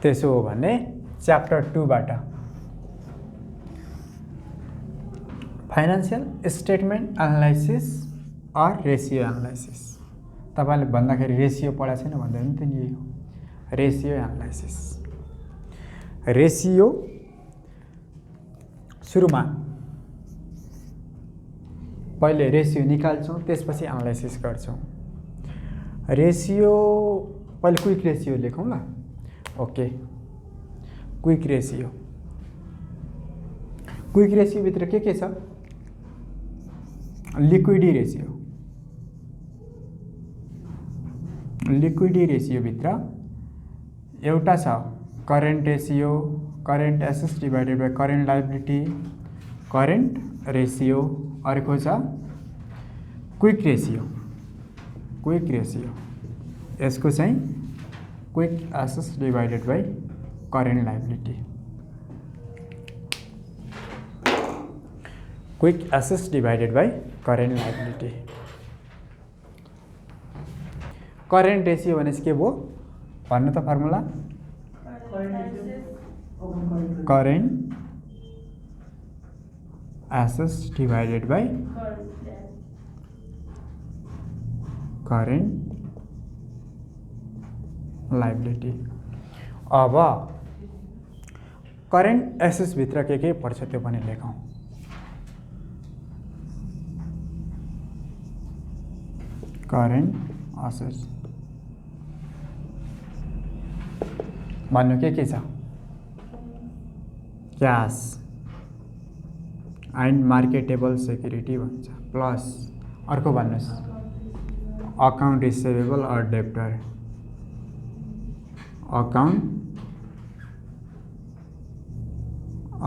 त्यसो हो भने च्याप्टर 2 बाट फाइनान्शियल स्टेटमेन्ट एनालाइसिस अर रेसियो एनालाइसिस तपाईले भन्दाखेरि रेसियो पढा छैन भन्दै नि त नि यही हो रेसियो एनालाइसिस रेसियो सुरुमा पहिले रेसियो निकाल्छौं त्यसपछि एनालाइसिस गर्छौं रेसियो पहिले क्विक रेसियो लेखौं ल ओके क्विक रेसियो भित्र के छ लिक्विडी रेसियो भित्र एउटा छ current ratio current assets divided by current liability current ratio अर्को छ क्विक रेसियो यसको चाहिँ quick assets divided by current liability quick assets divided by current liability current ratio भनेपछि के भयो भन्नु त formula current assets divided by current liability अब करेन्ट एसेट्स भित्र के पर्छ त्यो पनि लेखौं करेन्ट एसेट्स भन्नु के छ क्याश एन्ड मार्केटेबल सेक्युरिटी भन्छ प्लस अर्को भन्नुस् account receivable or debtor account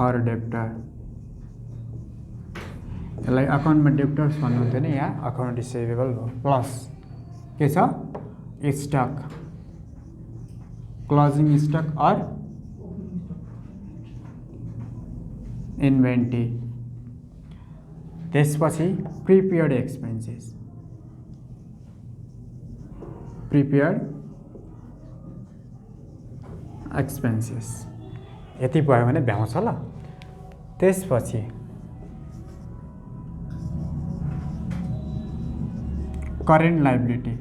or debtor यसलाई अकाउन्टमा डेब्टर्स भन्नुहुन्थ्यो नि यहाँ अकाउन्ट रिसिभेबल हो प्लस के छ स्टक क्लोजिङ स्टक अर इन्भेन्टरी त्यसपछि प्रिपेयर्ड एक्सपेन्सेस यति भयो भने भ्याउँछ ल त्यसपछि करेन्ट लायबिलिटी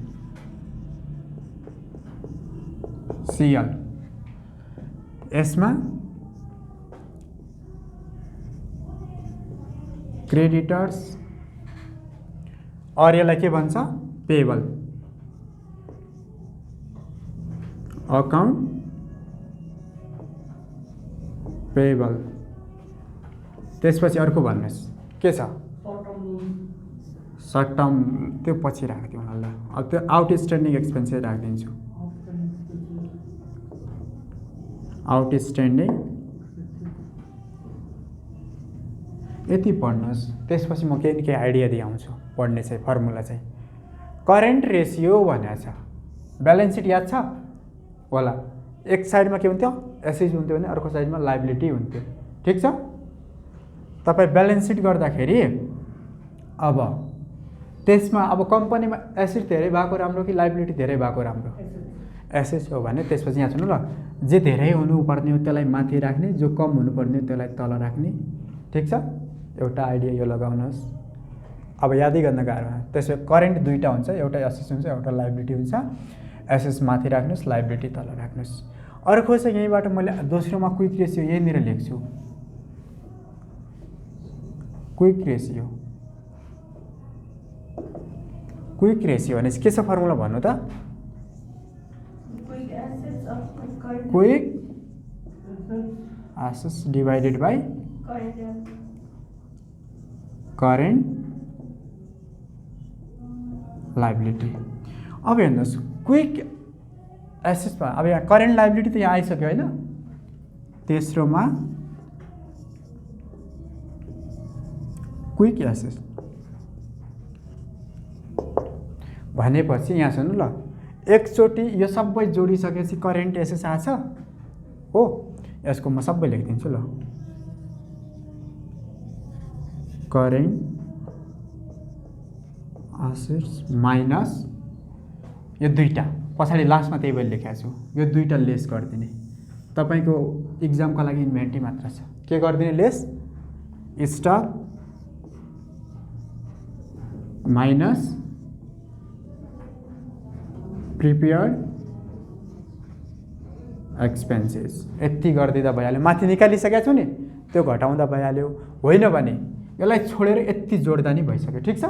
सीएल यसमा क्रेडिटर्स और यसलाई के भन्छ पेएबल अकाउन्ट पेएबल त्यसपछि अर्को भन्नुस् के छ सर्ट टर्म त्यो पछि राख्दिउँ ल अब त्यो आउटस्ट्यान्डिङ एक्सपेन्सेस राखिदिन्छु आउटस्ट्यान्डिङ यति पढ्नुस् त्यसपछि म केही आइडिया दिइआउँछु पढ्ने चाहिँ फर्मुला चाहिँ करेन्ट रेसियो भनेको छ ब्यालेन्स सिट याद छ होला एक साइडमा के हुन्थ्यो एसेट हुन्थ्यो भने अर्को साइडमा लायबिलिटी हुन्थ्यो ठीक छ तपाई ब्यालेन्स सिट गर्दाखेरि अब त्यसमा अब कम्पनीमा एसेट धेरै भएको राम्रो कि लायबिलिटी धेरै भएको राम्रो एसेट हो भने त्यसपछि यहाँ सुन्नु ल जे धेरै हुनुपर्ने हो त्यसलाई माथि राख्ने जो कम हुनुपर्ने हो त्यसलाई तल राख्ने ठीक छ एउटा आइडिया यो लगाउनुहोस् अब यादै गर्न गाह्रो त्यसो करेन्ट दुईटा हुन्छ एउटा एसेट हुन्छ एउटा लायबिलिटी हुन्छ एसेट माथि राख्नुस् लायबिलिटी तल राख्नुस् अर्को चाहिँ यहीबाट मैले दोस्रोमा क्विक रेसियो यहीँनिर लेख्छु क्विक रेसियो भने के छ फर्मुला भन्नु त quick assets divided by current liability अब हेर्नुहोस् क्विक एसेट्समा अब यहाँ करेन्ट लायबिलिटी त यहाँ आइसक्यो हैन तेस्रोमा क्विक एसेट्स भनेपछि यहाँ सुन्नु ल एकचोटि यो सबै जोडिसकेपछि करेन्ट एसेट्स आछ हो यसको म सबै लेखिदिन्छु ल करेन्ट एसेट्स माइनस यो दुईटा पछाडि लास्टमा त्यही मैले लेखेको छु यो दुईटा लेस गरिदिने तपाईँको इक्जामका लागि इन्भेन्ट्री मात्र छ। के गरिदिने less stock minus prepared expenses यति गरिदिँदा भइहाल्यो। माथि निकालिसकेको छु नि त्यो घटाउँदा भइहाल्यो। होइन भने यसलाई छोडेर यति जोड्दा नि भइसक्यो। ठिक छ।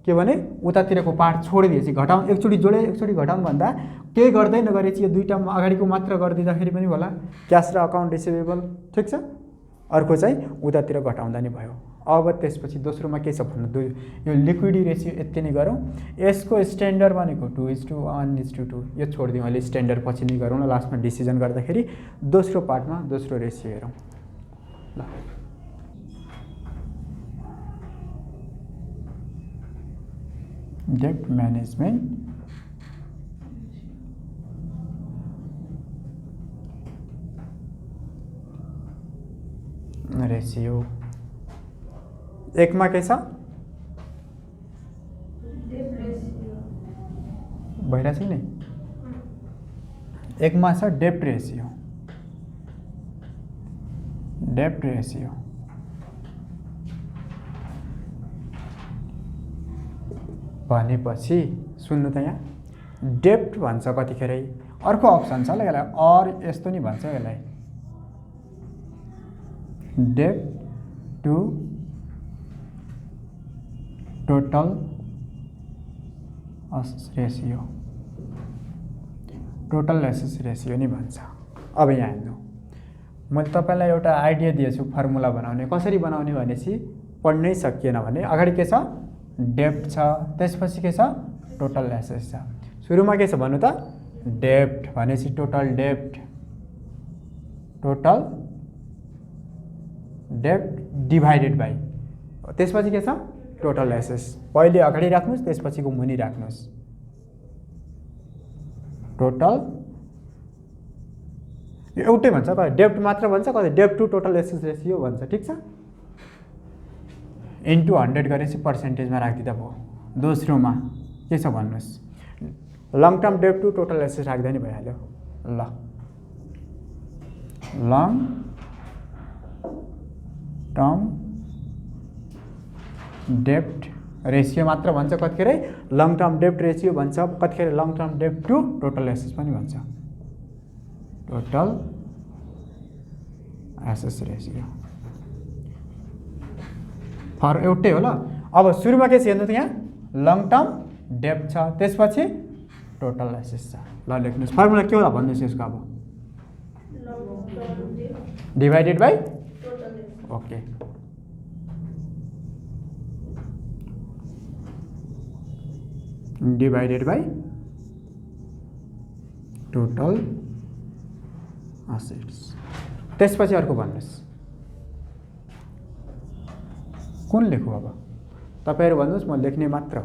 के भने उतातिरको पार्ट छोडिदिएपछि घटाउँ एकचोटि जोडे एकचोटि घटाउँ भन्दा केही गर्दै नगरेपछि यो दुईटा अगाडिको मात्र गरिदिँदाखेरि पनि होला क्यास र अकाउन्ट रिसिभेबल। ठिक छ। अर्को चाहिँ उतातिर घटाउँदा नि भयो। अब त्यसपछि दोस्रोमा के छ भन्नु यो लिक्विडी रेसियो यति नै गरौँ। यसको स्ट्यान्डर्ड भनेको 2:1:2 यो छोडिदिउँ। अहिले स्ट्यान्डर्ड पछि नै गरौँ न लास्टमा डिसिजन गर्दाखेरि। दोस्रो पार्टमा दोस्रो रेसियो हेरौँ ल। डेट म्यानेजमेन्ट रेसियो एकमा के छ भइरहेछ नि एकमा छ डेप्ट रेसियो। डेप्ट रेसियो भनेपछि सुन्नु त यहाँ डेप्ट भन्छ कतिखेर अर्को अप्सन छ ल यसलाई अर यस्तो नि भन्छ यसलाई डेप्ट to total ratio total assess ratio नि भन्छ। अब यहाँ हेर्नु मैले तपाईँलाई एउटा आइडिया दिएछु फर्मुला बनाउने कसरी बनाउने भनेपछि पढ्नै सकिएन भने अगाडि के छ डेप्ट छ त्यसपछि के छ टोटल एसेस छ। सुरुमा के छ भन्नु त डेप्ट भनेपछि टोटल डेप्ट डिभाइडेड बाई त्यसपछि के छ टोटल एसेस। पहिले अगाडि राख्नुस् त्यसपछिको मुनि राख्नुस्। टोटल यो एउटै भन्छ कहिले डेप्ट मात्र भन्छ कहिले डेप्ट टु टोटल एसेस रेसियो भन्छ। ठिक छ। इन्टु 100 गरेपछि पर्सेन्टेजमा राखिदिँदा भयो। दोस्रोमा के छ भन्नुहोस् long term dept to total assess राख्दा नि भइहाल्यो ल। लङ टर्म डेप्ट रेसियो मात्र भन्छ कतिखेर लङ टर्म डेप्ट रेसियो भन्छ कतिखेर long term dept to total assess पनि भन्छ। टोटल एसेस रेसियो फर एउटै हो ल। अब सुरुमा के छ हेर्नु त यहाँ लङ टर्म डेप्ट छ त्यसपछि टोटल एसेस छ। ल लेख्नुहोस् फर्मुला के होला भन्नुहोस् यसको अब divided by okay divided by total assets. त्यसपछि अर्को भन्नुहोस् कुन लेखु अब तपाईहरु भन्नुहोस् म लेख्ने मात्र।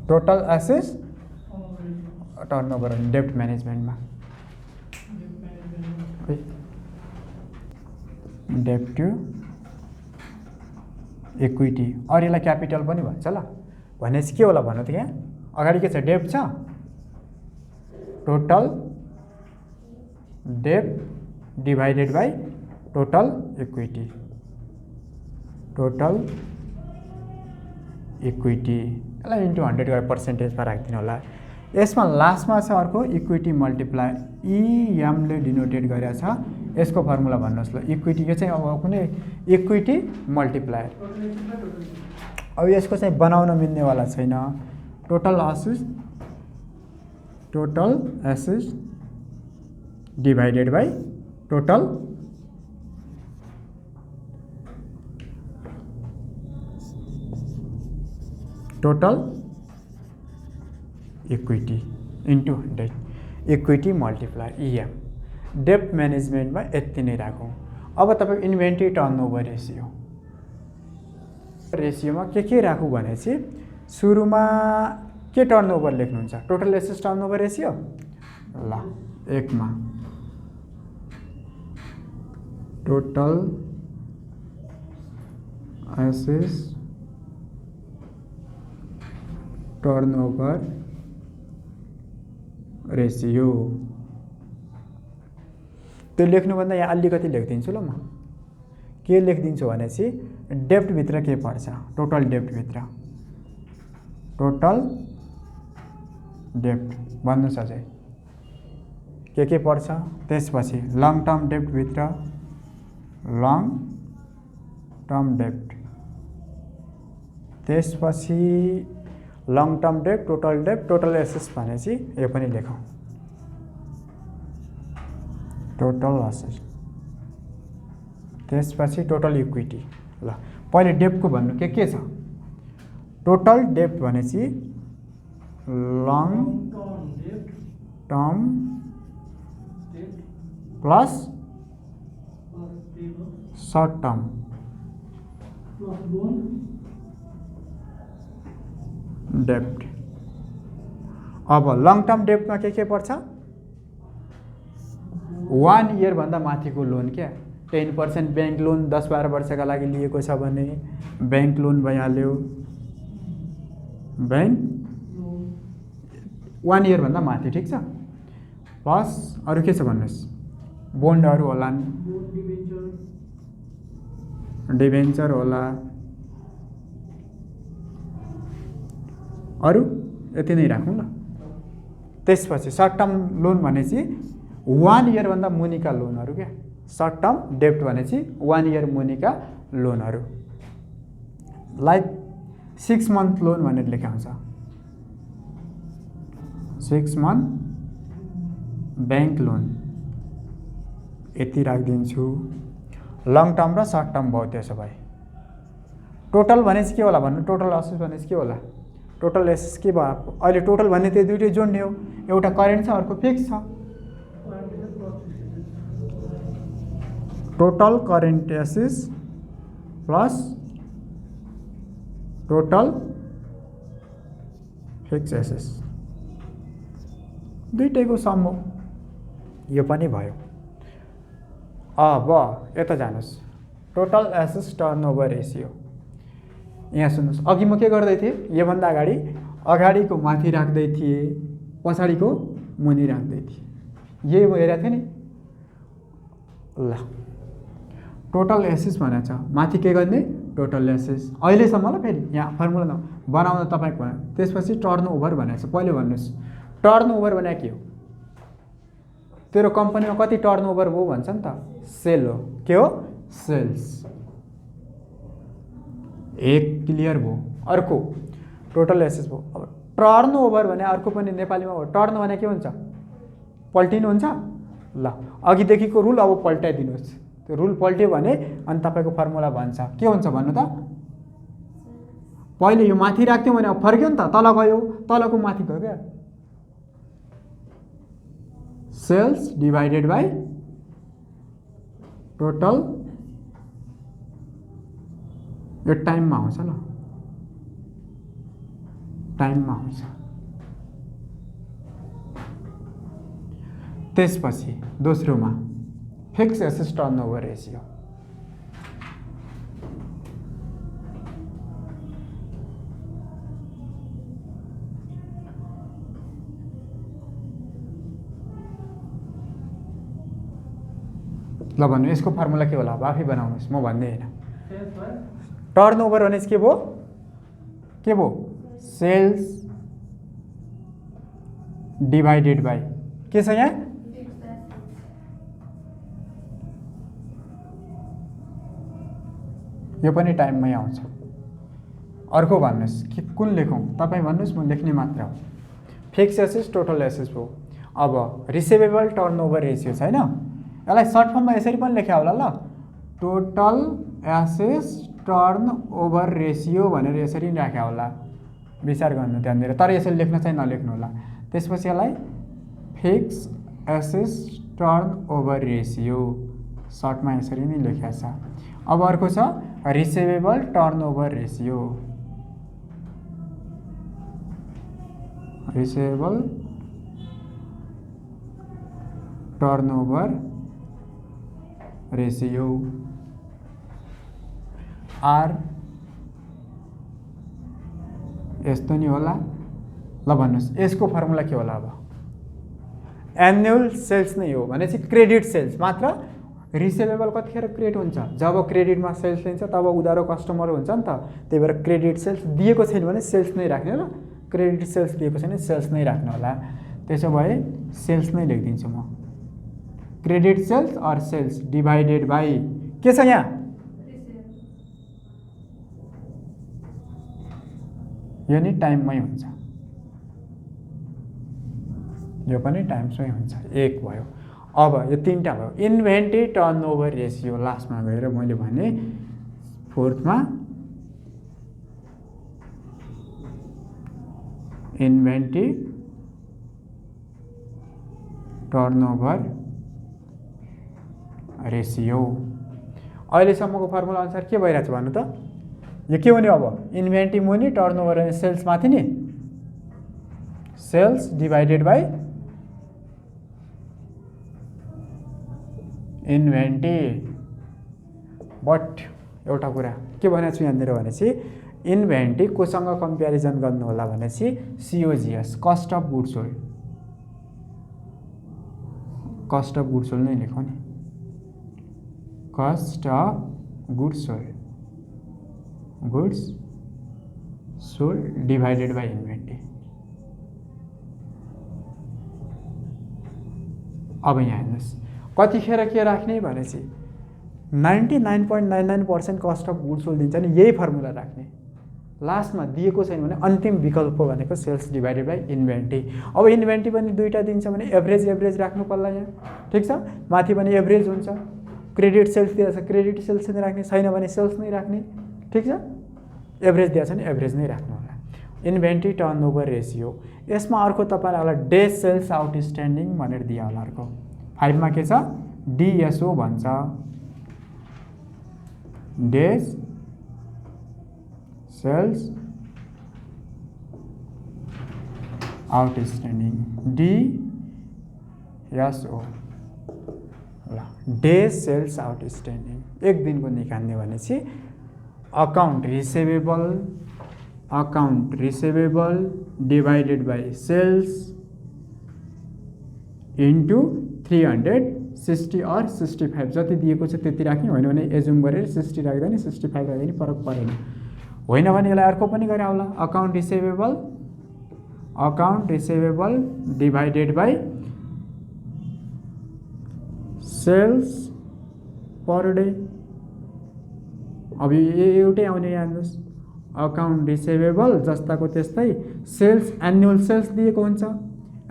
टोटल एसेट्स टर्नओभर डेप्ट म्यानेजमेन्टमा डेप्ट टु इक्विटी और यसलाई क्यापिटल पनि भन्छ ल। भनेपछि के होला भन्नु त यहाँ अगाडि के छ डेप्ट छ टोटल डेप्ट डिभाइडेड बाई टोटल इक्विटी यसलाई इन्टु 100 गरेर पर्सेन्टेजमा राखिदिनु होला। यसमा लास्टमा छ अर्को इक्विटी मल्टिप्लायर इएमले डिनोटेड गरेको छ। यसको फर्मुला भन्नुहोस् ल इक्विटी यो चाहिँ अब कुनै इक्विटी मल्टिप्लायर अब यसको चाहिँ बनाउन मिल्नेवाला छैन। Total assets divided by total equity into 100 equity multiplier EM. डेप्ट म्यानेजमेन्टमा यति नै राखौँ। अब तपाईको इन्भेन्ट्री टर्नओभर रेसियोमा के राखौँ भनेपछि सुरुमा के टर्नओभर लेख्नुहुन्छ टोटल एसेट्स टर्नओभर रेसियो ल एकमा टोटल एसेट्स टर्नओभर रेसियो त्यो लेख्नुभन्दा यहाँ अलिकति लेखिदिन्छु ल म। के लेखिदिन्छु भनेपछि डेप्टभित्र के पर्छ, टोटल डेप्टभित्र टोटल डेप्ट भन्नुहोस् अझै के पर्छ। त्यसपछि लङ टर्म डेप्टभित्र लङ टर्म डेप्ट, त्यसपछि लङ टर्म डेप्ट, टोटल एसेट्स भनेपछि यो पनि लेखौँ टोटल एसेट्स, त्यसपछि टोटल इक्विटी। ल पहिले डेप्टको भन्नु के छ। टोटल डेप्ट भनेपछि long term plus short term डेप्ट। अब लङ टर्म डेप्टमा के पर्छ, 1 इयर भन्दा माथिको लोन क्या, 10% बैंक लोन 10-12 वर्षका लागि लिएको छ भने बैंक लोन भइहाल्यो। बैंक 1 इयर भन्दा माथि, ठिक छ। प्लस अरू के छ भन्नुहोस्, बोन्डहरू होलान्, डिभेन्चर होला, अरू यति नै राखौँ ल। त्यसपछि सर्ट टर्म लोन भनेपछि 1 इयर भन्दा मुनिका लोनहरू क्या, सर्ट टर्म डेप्ट भनेपछि 1 इयर मुनिका लोनहरू, लाइक 6 मन्थ लोन भनेर लेखाउँछ, 6 मन्थ बैंक लोन यति राखिदिन्छु। लङ टर्म र सर्ट टर्म भयो त्यसो भए। टोटल भनेपछि के होला भन्नु, टोटल एसेट्स भनेपछि के होला, टोटल एसेट्स के भयो अहिले टोटल भन्ने त्यो दुइटै जोड्ने हो, एउटा करेन्ट छ अर्को फिक्स छ। Total current assets plus total fix assets दुइटैको सम हो, यो पनि भयो। अब यता जानुहोस्, टोटल एसेट्स टर्नओभर रेसियो। यहाँ सुन्नुहोस्, अघि म के गर्दै थिएँ, योभन्दा अगाडिको माथि राख्दै थिएँ, पछाडिको मुनि राख्दै थिएँ, यही हेरेको थिएँ नि। ल टोटल एसेट्स भनेको छ, माथि के गर्ने टोटल एसेट्स अहिलेसम्म ल, फेरि यहाँ फर्मुला बनाउँदा तपाईँको भयो। त्यसपछि टर्नओभर भनेको छ, पहिले भन्नुहोस् टर्नओभर भनेको के हो, तेरो कम्पनीमा कति टर्नओभर भयो भन्छ नि त, सेल हो। के हो, सेल्स। एक क्लियर भयो। अर्को टोटल एसेट्स भयो। अब टर्नओभर भने अर्को पनि नेपालीमा हो, टर्न भने के हुन्छ, पल्टिनु हुन्छ। ल अघिदेखिको रुल अब पल्टाइदिनुहोस्, त्यो रुल पल्ट्यो भने अनि तपाईँको फर्मुला भन्छ के हुन्छ भन्नु त। पहिले यो माथि राख्थ्यौँ भने अब फर्क्यो नि त, तल गयो, तलको माथि गयो क्या। सेल्स डिभाइडेड बाई टोटल, यो टाइममा आउँछ ल, टाइममा आउँछ। त्यसपछि दोस्रोमा फिक्स एसेट्स टर्नओभर रेसियो। ल भन्नु यसको फर्मुला के होला, अब आफै बनाउनुहोस्, म भन्दै होइन। टर्नओभर भनेपछि के भयो, सेल्स डिभाइडेड बाई के छ यहाँ, यो पनि टाइममै आउँछ। अर्को भन्नुहोस् कि कुन लेखौँ, तपाईँ भन्नुहोस्, म लेख्ने मात्र हो। फिक्स एसेट्स टोटल एसेट्स भयो। अब रिसिभेबल टर्नओभर रेसियो छैन, यसलाई सर्ट फर्ममा यसरी पनि लेख्या होला ल, टोटल एसेट्स टर्नओभर रेसियो भनेर यसरी राख्या होला, विचार गर्नु ध्यान दिएर। तर यसरी लेख्न चाहिँ नलेख्नु होला। त्यसपछि यसलाई फिक्स एसेट्स टर्नओभर रेसियो सर्टमा यसरी नै लेख्या छ। अब अर्को छ receivable turnover ratio, receivable turnover ratio आर यस्तो नि होला। ल भन्नुहोस् यसको फर्मुला के होला, अब एन्युअल सेल्स नै हो भनेपछि क्रेडिट सेल्स मात्र। रिसिभेबल कतिखेर क्रिएट हुन्छ जब क्रेडिटमा सेल्स लिन्छ तब उधारो कस्टमर हुन्छ नि त। त्यही भएर क्रेडिट सेल्स दिएको छैन भने सेल्स नै राख्ने ल। क्रेडिट सेल्स दिएको छैन सेल्स नै राख्नु होला। त्यसो भए सेल्स नै लेखिदिन्छु म। क्रेडिट सेल्स अर सेल्स डिभाइडेड बाई के छ यहाँ, यो नि टाइममै हुन्छ, यो पनि टाइम्समै हुन्छ, 1 भयो। अब यो 3टा भयो। इन्भेन्ट्री टर्नओभर रेसियो लास्टमा गएर मैले भने 4थमा इन्भेन्ट्री टर्नओभर रेसियो। अहिलेसम्मको फर्मुला अनुसार के भइरहेछ भन्नु त, यो के हुने अब, इन्भेन्ट्री मुनि टर्नओभर सेल्स माथि नि, sales divided by inventory. But एउटा कुरा के भनेको छु यहाँनिर भनेपछि इन्भेन्ट्री कोसँग कम्पेरिजन गर्नु होला भनेपछि COGS, cost of goods sold. Cost of goods sold नै लेखौँ नि, cost of goods sold, goods sold divided by inventory. अब यहाँ हेर्नुहोस् कतिखेर के राख्ने भनेपछि 99.99% कस्ट अफ गुड्स सोल्ड दिन्छ नि, यही फर्मुला राख्ने। लास्टमा दिएको छैन भने अन्तिम विकल्प भनेको सेल्स डिभाइडेड बाई इन्भेन्ट्री। अब इन्भेन्ट्री पनि 2टा दिन्छ भने एभरेज राख्नु पर्ला यहाँ, ठिक छ। माथि पनि एभरेज हुन्छ, क्रेडिट सेल्स दिएछ क्रेडिट सेल्स नै राख्ने, छैन भने सेल्स नै राख्ने, ठिक छ। एभरेज दिएछ भने एभरेज नै राख्नु होला। इन्भेन्ट्री टर्नओभर रेसियो, यसमा अर्को तपाईँलाई होला डे सेल्स आउटस्ट्यान्डिङ भनेर दिया होला। अर्को 5 मा के छ, DSO भन्छ, डेज सेल्स आउटस्ट्यान्डिङ, DSO ल। डेज सेल्स आउटस्ट्यान्डिङ 1 दिनको निकाल्ने भनेपछि account receivable divided by sales into 360 अर 65 जति दिएको छ त्यति राख्ने, होइन भने एजुम गरेर 60 राख्दा नि 65 राख्दा नि फरक परेन। होइन भने यसलाई अर्को पनि गरे आउला, account receivable divided by sales per day. अब एउटै आउने यहाँ हेर्नुहोस्, अकाउन्ट रिसिभेबल जस्ताको त्यस्तै सेल्स, एन्युअल सेल्स दिएको हुन्छ,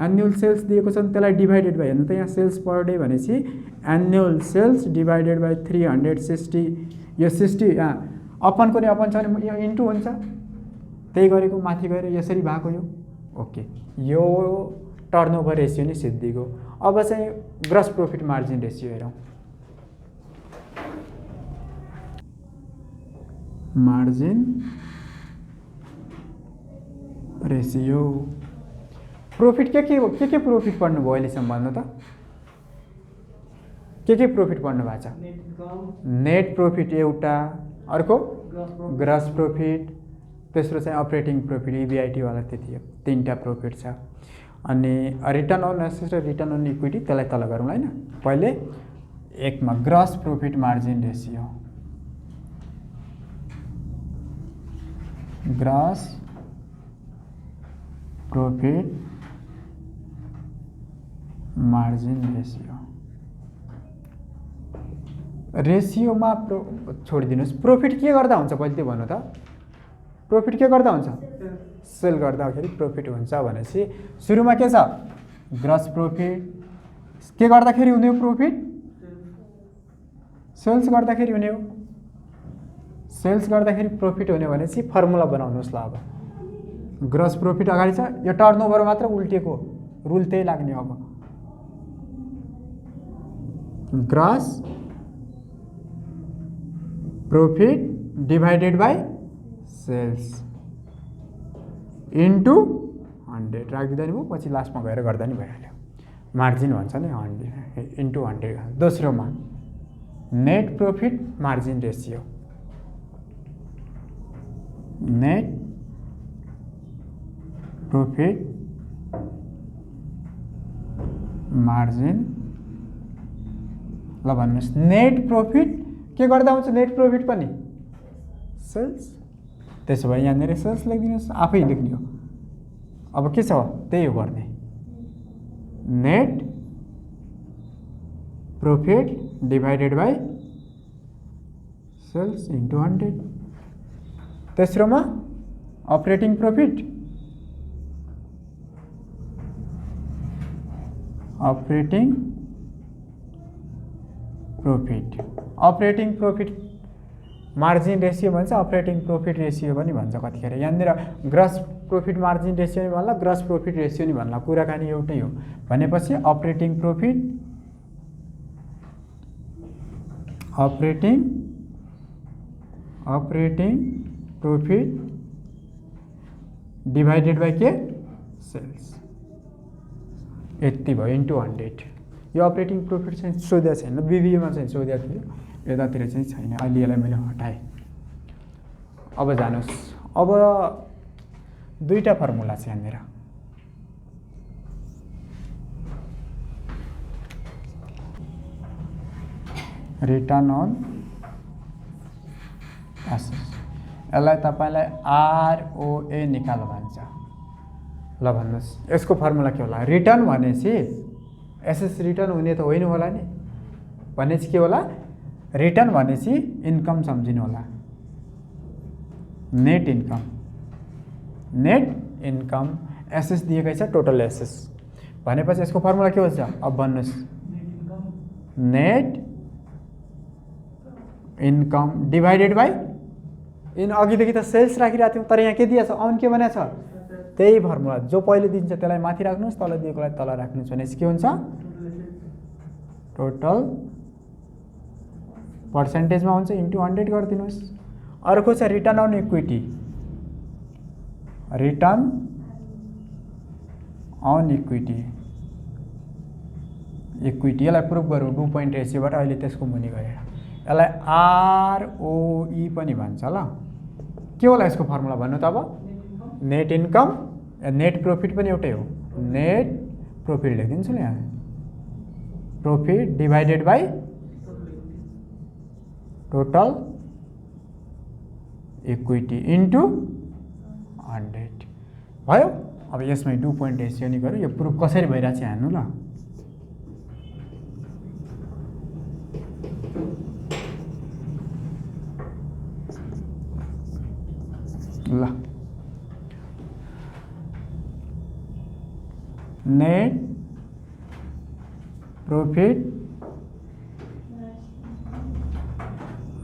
एन्युअल सेल्स दिएको छ भने त्यसलाई डिभाइडेड बाई, हेर्नु त यहाँ सेल्स पर डे भनेपछि एन्युअल सेल्स डिभाइडेड बाई 360, यो 60 अपनको नि अपन छ भने यो इन्टु हुन्छ, त्यही गरेको माथि गएर यसरी भएको यो। ओके, यो टर्नओभर रेसियो नि सिद्धिको। अब चाहिँ ग्रस प्रॉफिट मार्जिन रेसियो हेरौँ। मार्जिन रेसियो प्रॉफिट के प्रॉफिट पढ्नु भयो अहिलेसम्म भन्नु त, के प्रॉफिट पढ्नु भएको छ? नेट प्रॉफिट एउटा, अर्को ग्रस प्रॉफिट, तेस्रो चाहिँ अपरेटिङ प्रॉफिट EBIT वाला, त्यति हो। 3टा प्रॉफिट छ। अनि रिटर्न अन एसेट र रिटर्न अन इक्विटी त्यसलाई तल गरौँ हैन। पहिले 1 मा gross profit margin ratio, gross profit margin ratio, रेसियोमा छोडिदिनुहोस्। प्रॉफिट के गर्दा हुन्छ पहिले त्यो भन्नु त, प्रॉफिट के गर्दा हुन्छ? सेल गर्दाखेरि प्रॉफिट हुन्छ भनेपछि सुरुमा के छ? Gross profit. के गर्दाखेरि हुने हो प्रॉफिट? सेल्स गर्दाखेरि हुने हो। सेल्स गर्दाखेरि प्रॉफिट हुने भनेपछि फर्मुला बनाउनुहोस् ल। अब ग्रस प्रॉफिट अगाडि छ, यो टर्नओभर मात्र उल्टेको, रुल त्यही लाग्ने। अब gross profit divided by sales into 100 राखिदिँदा नि भयो, पछि लास्टमा गएर गर्दा नि भइहाल्यो। मार्जिन भन्छ नि 100 इन्टु 100। दोस्रोमा net profit margin ratio, net profit margin. ल भन्नुहोस् नेट प्रफिट के गर्दा हुन्छ नेट प्रफिट पनि सेल्स। त्यसो भए यहाँनिर सेल्स लेखिदिनुहोस्, आफै लेख्ने हो। अब के छ त्यही हो गर्ने, net profit divided by sales into 100। तेस्रोमा operating profit, operating profit, operating profit margin ratio भन्छ, अपरेटिङ प्रफिट रेसियो पनि भन्छ कतिखेर। यहाँनिर ग्रस प्रफिट मार्जिन रेसियो नि भन्ला, ग्रस प्रफिट रेसियो नि भन्ला, कुराकानी एउटै हो। भनेपछि operating profit, operating profit divided by के सेल्स, यति भयो इन्टु 100। यो अपरेटिङ प्रफिट चाहिँ सोधेको छैन, बिबिएमा चाहिँ सोधेको थियो, यतातिर चाहिँ छैन। अहिले यसलाई मैले हटाएँ। अब जानुहोस्, अब दुईटा फर्मुला छ यहाँनिर। रिटर्न अन एसेट्स, यसलाई तपाईँलाई आरओए निकाल भन्छ। ल भन्नुहोस् यसको फर्मुला के होला? रिटर्न भनेपछि एसेट्स रिटर्न हुने त होइन होला नि, भनेपछि के होला? रिटर्न भनेपछि इन्कम सम्झिनु होला, net income. Net income assets दिएकै छ, टोटल एसेट्स भनेपछि यसको फर्मुला के हुन्छ? अब भन्नुहोस् net income divided by in. अघिदेखि त सेल्स राखिरहेको थियौँ, तर यहाँ के दिएछ? अन के भनेको छ? त्यही फर्मुला जो पहिले दिन्छ त्यसलाई माथि राख्नुहोस्, तल दिएकोलाई तल राख्नुहोस्। भनेपछि के हुन्छ? टोटल पर्सेन्टेजमा हुन्छ इन्टु 100 गरिदिनुहोस्। अर्को छ return on equity, return on equity, equity यसलाई प्रुभ गरौँ डु पोइन्ट रेसियोबाट। अहिले त्यसको मुनि गरेर यसलाई आरओई पनि भन्छ। ल के होला यसको फर्मुला भन्नु त? अब नेट इन्कम, नेट प्रफिट पनि एउटै हो, नेट प्रफिट लेखिदिन्छु नि यहाँ, profit divided by total equity into 100 भयो। अब यसमै डु पोइन्ट रेसियो नि गरौँ, यो प्रुफ कसरी भइरहेको छ हेर्नु ल। ल नेट प्रफिट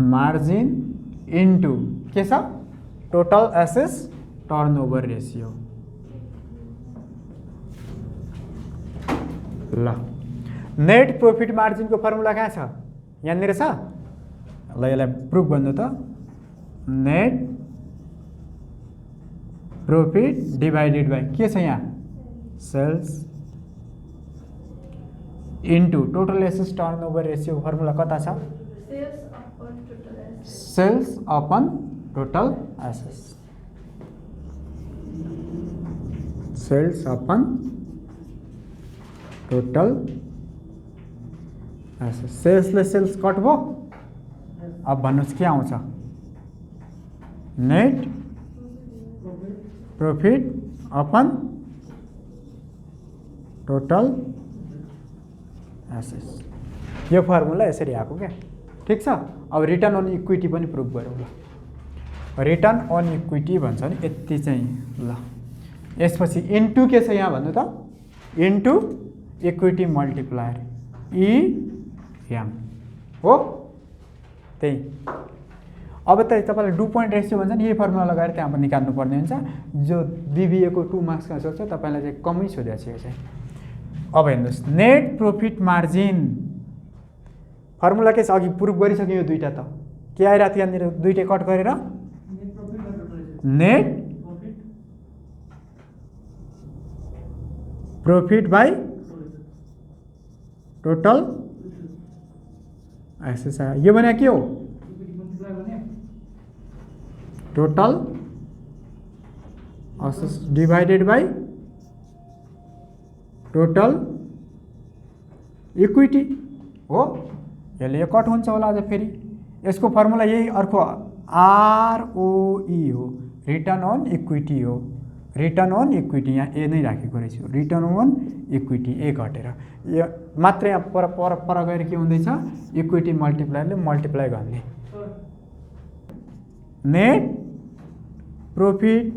मार्जिन इन्टु के छ? Total assets turnover ratio. ल नेट प्रफिट मार्जिनको फर्मुला कहाँ छ? यहाँनिर छ। ल यसलाई प्रुफ गर्नु त, नेट प्रफिट डिभाइडेड बाई के छ यहाँ? Sales into total assets turnover ratio. Formula कता छ? Sales upon total assets, sales upon total assets. सेल्सले सेल्स कट भयो। अब भन्नुहोस् के आउँछ? Net profit upon total assets. यो फर्मुला यसरी आएको क्या, ठिक छ। अब रिटर्न अन इक्विटी पनि प्रुभ गरौँ ल। रिटर्न अन इक्विटी भन्छ नि यति चाहिँ। ल यसपछि इन्टु के छ यहाँ भन्नु त? इन्टु इक्विटी मल्टिप्लायर इएम हो, त्यही। अब त तपाईँलाई डु पोइन्ट रेसियो भन्छ नि, यही फर्मुला लगाएर त्यहाँ पनि निकाल्नु पर्ने हुन्छ, जो बिबिएको 2 मार्क्समा सोध्छ। तपाईँलाई चाहिँ कमै सोधेको छ यो चाहिँ। अब हेर्नुहोस् नेट प्रफिट मार्जिन फर्मुला के छ? अघि प्रुफ गरिसक्यो यो दुईटा त। के आइरहेको थियो यहाँनिर? दुईटै कट गरेर net profit by total assets. यो भने के हो? Total assets divided by total equity हो, यसले यो कट हुन्छ होला अझ फेरि। यसको फर्मुला यही अर्को आरओई हो, रिटर्न अन इक्विटी हो। रिटर्न अन इक्विटी यहाँ ए नै राखेको रहेछु, रिटर्न अन इक्विटी ए घटेर यो मात्रै यहाँ पर पर पर गएर के हुँदैछ, इक्विटी मल्टिप्लायरले मल्टिप्लाई गर्ने। नेट प्रॉफिट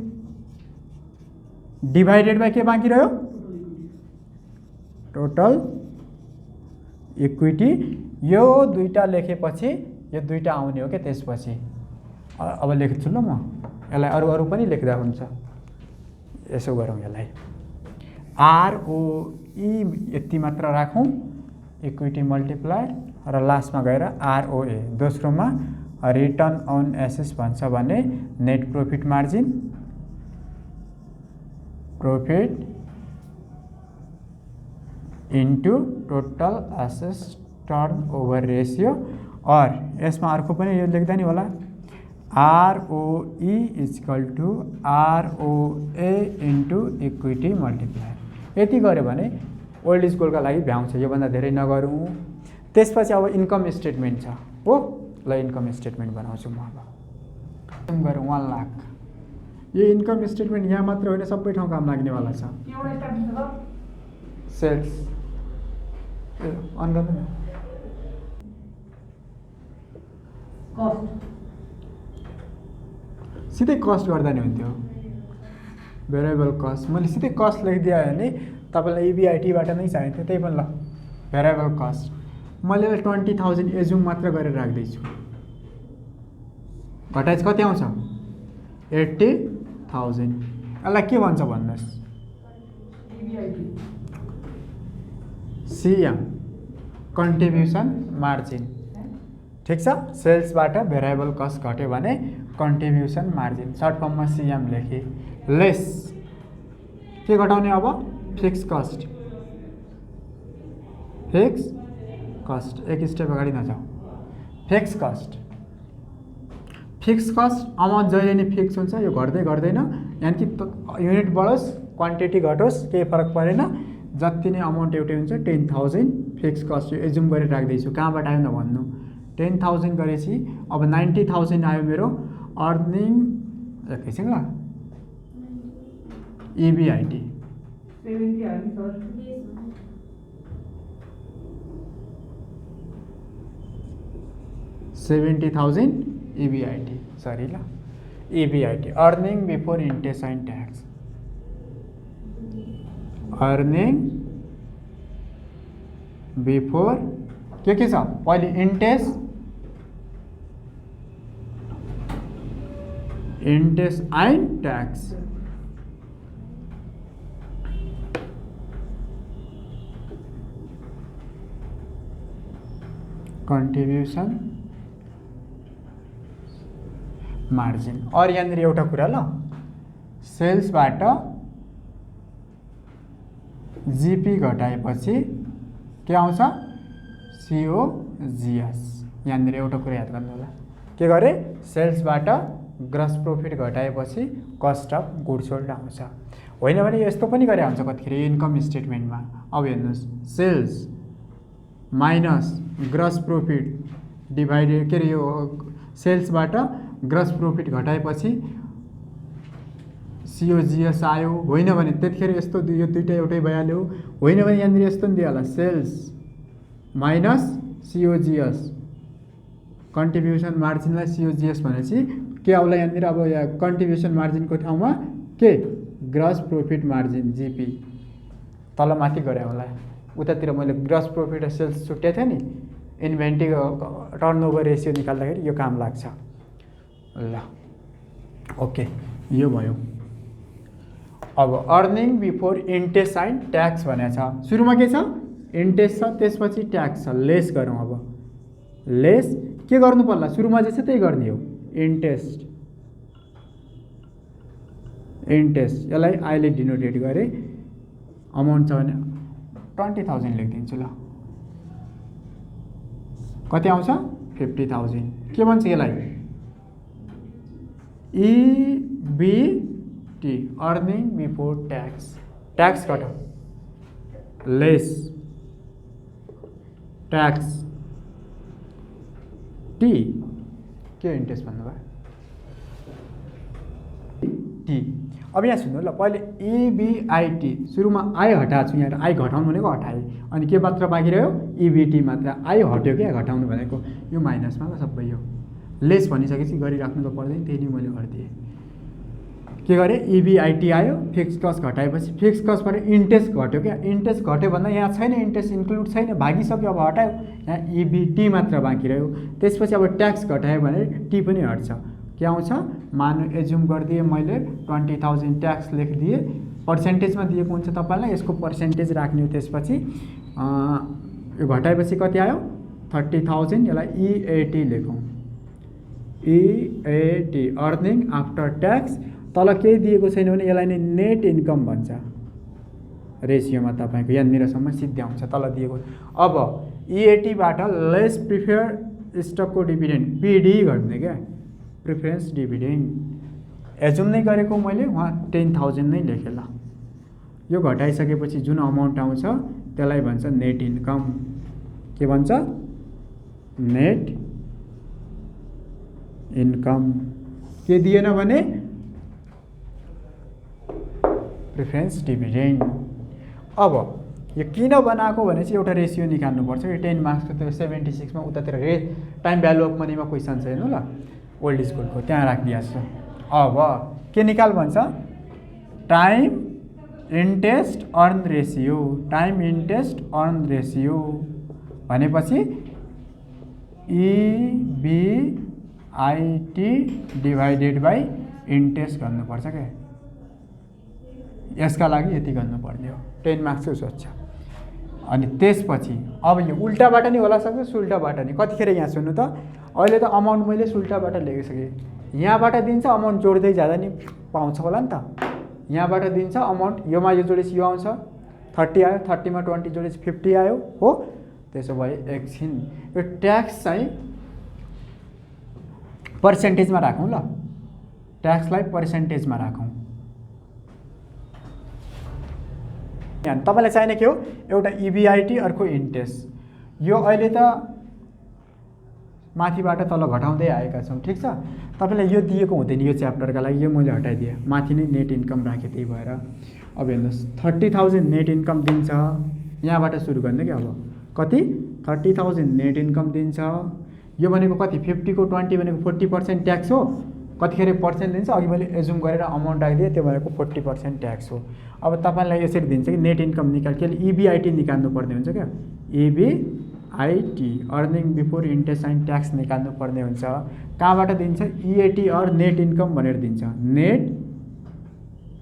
डिवाइडेड बाई के बाँकी रह्यो, टोटल इक्विटी। यो दुईटा लेखेपछि यो दुईटा आउने हो क्या त्यसपछि। अब लेख्छु ल म यसलाई, अरू अरू पनि लेख्दा हुन्छ। यसो गरौँ यसलाई, आरओई यति मात्र राखौँ, इक्विटी मल्टिप्लायर, र लास्टमा गएर आरओए, दोस्रोमा रिटर्न अन एसेट्स भन्छ भने net profit margin, profit into total assets turnover ratio. और यसमा अर्को पनि यो लेख्दा नि होला, ROE equal to ROA into equity multiplier. यति गऱ्यो भने ओल्ड इज गोल्डका लागि भ्याउँछ, योभन्दा धेरै नगरौँ। त्यसपछि अब इन्कम स्टेटमेन्ट छ हो, ल इन्कम स्टेटमेन्ट बनाउँछु म। अब गरौँ 1 लाख। यो इन्कम स्टेटमेन्ट यहाँ मात्र होइन, सबै ठाउँ काम लाग्नेवाला छ। सेल्स अन गर्नु न, सिधै कस्ट गर्दा नि हुन्थ्यो, भेरिएबल कस्ट। मैले सिधै कस्ट लेखिदिएँ भने तपाईँलाई इबिआइटीबाट नै चाहिन्थ्यो, त्यही पनि ल भेरिएबल कस्ट। मैले यसलाई 20,000 एजुम मात्र गरेर राख्दैछु। घटाइज कति आउँछ, 80,000। यसलाई के भन्छ भन्नुहोस्, सिएम कन्ट्रिब्युसन मार्जिन। ठिक छ, सेल्सबाट भेरिएबल कस्ट घट्यो भने कन्ट्रिब्युसन मार्जिन, सर्ट फर्ममा सिएम लेखेँ। लेस के घटाउने अब, फिक्स कस्ट। फिक्स कस्ट, एक स्टेप अगाडि नजाऊ। Fix cost, fix cost amount जहिले नै फिक्स हुन्छ, यो घट्दै घट्दैन। यानि कि युनिट बढोस् क्वान्टिटी घटोस् केही फरक परेन, जति नै अमाउन्ट एउटै हुन्छ। 10,000 फिक्स कस्ट यो एजुम गरेर राख्दैछु। कहाँबाट आयो नभन्नु, 10,000 गरेपछि अब 90,000 आयो मेरो अर्निङ। एकैछिन ल, इबिआइटी 70,000 इबिआइटी, सरी ल, EBIT earning before interest and tax. Earning before के छ, पहिले interest and tax. Contribution margin. और यहाँनिर एउटा कुरा ल, सेल्सबाट जिपी घटाएपछि के आउँछ, सिओजिएस। यहाँनिर एउटा कुरा याद गर्नु होला, के गरे, सेल्सबाट ग्रस प्रॉफिट घटाएपछि कस्ट अफ गुड्स सोल्ड आउँछ। होइन भने यस्तो पनि गरे हुन्छ कतिखेर इन्कम स्टेटमेन्टमा। अब हेर्नुहोस्, sales minus gross profit divided, के अरे यो सेल्सबाट ग्रस प्रॉफिट घटाएपछि सिओजिएस आयो। होइन भने त्यतिखेर यस्तो यो दुईटा एउटै भइहाल्यो। होइन भने यहाँनिर यस्तो नि दिइहाल्ला, सेल्स माइनस सिओजिएस, कन्ट्रिब्युसन मार्जिनलाई सिओजिएस भनेपछि के आउला यहाँनिर, अब यहाँ कन्ट्रिब्युसन मार्जिनको ठाउँमा के, ग्रस प्रॉफिट मार्जिन जिपी तल माथि गरे होला। उतातिर मैले ग्रस प्रॉफिट र सेल्स छुट्याएको थिएँ नि, इन्भेन्ट्री टर्नओभर रेसियो निकाल्दाखेरि यो काम लाग्छ। ल ओके, यो भयो। अब earning before interest and tax भनेको छ। सुरुमा के छ, इन्ट्रेस्ट छ, त्यसपछि ट्याक्स छ। लेस गरौँ। अब लेस के गर्नु पर्ला, सुरुमा जे छ त्यही गर्ने हो, इन्ट्रेस्ट। इन्ट्रेस्ट यसलाई आईले डिनोटेट गरे, अमाउन्ट छ भने 20,000 लेखिदिन्छु ल। कति आउँछ, 50,000। के भन्छ यसलाई, EBT earning before tax. Tax घटाऊ, लेस ट्याक्स टी के इन्ट्रेस्ट भन्नुभयो टी। अब यहाँ सुन्नु ल, पहिले इबिआइटी सुरुमा आई हटाएको छु, यहाँ आई घटाउनु भनेको हटाएँ, अनि के मात्र बाँकी रह्यो इबिटी मात्र। आई हट्यो क्या घटाउनु भनेको, यो माइनसमा ल सबै, यो लेस भनिसकेपछि गरिराख्नु त पर्दैन, त्यही नै मैले गरिदिएँ। के गरेँ इबिआइटी आयो, फिक्स कस्ट घटाएपछि फिक्स कस्टबाट इन्ट्रेस्ट घट्यो क्या, इन्ट्रेस्ट घट्यो भन्दा यहाँ छैन, इन्ट्रेस्ट इन्क्लुड छैन, भागिसक्यो, अब हटायो, यहाँ इबिटी मात्र बाँकी रह्यो। त्यसपछि अब ट्याक्स घटायो भने टी पनि हट्छ, के आउँछ मानु एज्युम गरिदिएँ मैले 20,000 ट्याक्स लेखिदिएँ, पर्सेन्टेजमा दिएको हुन्छ तपाईँलाई, यसको पर्सेन्टेज राख्ने हो। त्यसपछि यो घटाएपछि कति आयो 30,000, यसलाई इएटी लेखौँ, इएटी अर्निङ आफ्टर ट्याक्स। तल केही दिएको छैन भने यसलाई नै नेट इन्कम भन्छ रेसियोमा, तपाईँको यहाँनिरसम्म सिद्ध्याउँछ तल दिएको। अब इएटीबाट लेस प्रिफेयर स्टकको डिभिडेन्ड पिडी गर्ने क्या, प्रिफरेन्स डिभिडेन्ड एजुम नै गरेको मैले, वहाँ 10,000 नै लेखेँ ल। यो घटाइसकेपछि जुन अमाउन्ट आउँछ त्यसलाई भन्छ नेट इन्कम। के भन्छ नेट इन्कम। के दिएन भने प्रिफरेन्स डिभिडेन्ड। अब यो किन बनाएको भने चाहिँ एउटा रेसियो निकाल्नुपर्छ। यो 10 मार्क्सको त्यो 76 मा उतातिर टाइम भ्यालु अफ मनीमा क्वेसन छ हेर्नु ल, ओल्ड स्कुलको त्यहाँ राखिदिएको छ। अब के निकाल भन्छ time interest earn ratio, time interest earn ratio भनेपछि इबिआइटी डिभाइडेड बाई इन्ट्रेस्ट गर्नुपर्छ क्या, यसका लागि यति गर्नुपर्ने हो। 10 मार्क्सको सोध्छ। अनि त्यसपछि अब यो उल्टाबाट नि होला सक्छ, सुल्टाबाट नि। कतिखेर यहाँ सुन्नु त, अहिले त अमाउन्ट मैले सुल्टाबाट लेखिसकेँ, यहाँबाट दिन्छ अमाउन्ट जोड्दै जाँदा नि पाउँछ होला नि त। यहाँबाट दिन्छ अमाउन्ट, योमा यो जोडेपछि यो आउँछ 30 आयो, 30 मा 20 जोडेपछि 50 आयो हो। त्यसो भए एकछिन यो ट्याक्स चाहिँ पर्सेन्टेजमा राखौँ ल, ट्याक्सलाई पर्सेन्टेजमा राखौँ। यहाँ तपाईँलाई चाहिने के हो, एउटा इबिआइटी अर्को इन्ट्रेस्ट। यो अहिले त माथिबाट तल घटाउँदै आएका छौँ, ठिक छ। तपाईँलाई यो दिएको हुँदैन यो च्याप्टरका लागि, यो मैले हटाइदिएँ, माथि नै नेट इन्कम राखेँ, त्यही भएर। अब हेर्नुहोस् 30,000 नेट इन्कम दिन्छ, यहाँबाट सुरु गर्ने क्या। अब कति 30,000 नेट इन्कम दिन्छ, यो भनेको कति 50 को 20 भनेको 40% ट्याक्स हो। कतिखेर पर्सेन्ट दिन्छ, अघि मैले एजुम गरेर अमाउन्ट राखिदिएँ, त्यो भनेको 40% ट्याक्स हो। अब तपाईँलाई यसरी दिन्छ कि नेट इन्कम निकाल, के इबिआइटी निकाल्नु पर्ने हुन्छ क्या, EBIT earning before interest and tax निकाल्नु पर्ने हुन्छ। कहाँबाट दिन्छ इएटी अर नेट इन्कम भनेर दिन्छ, नेट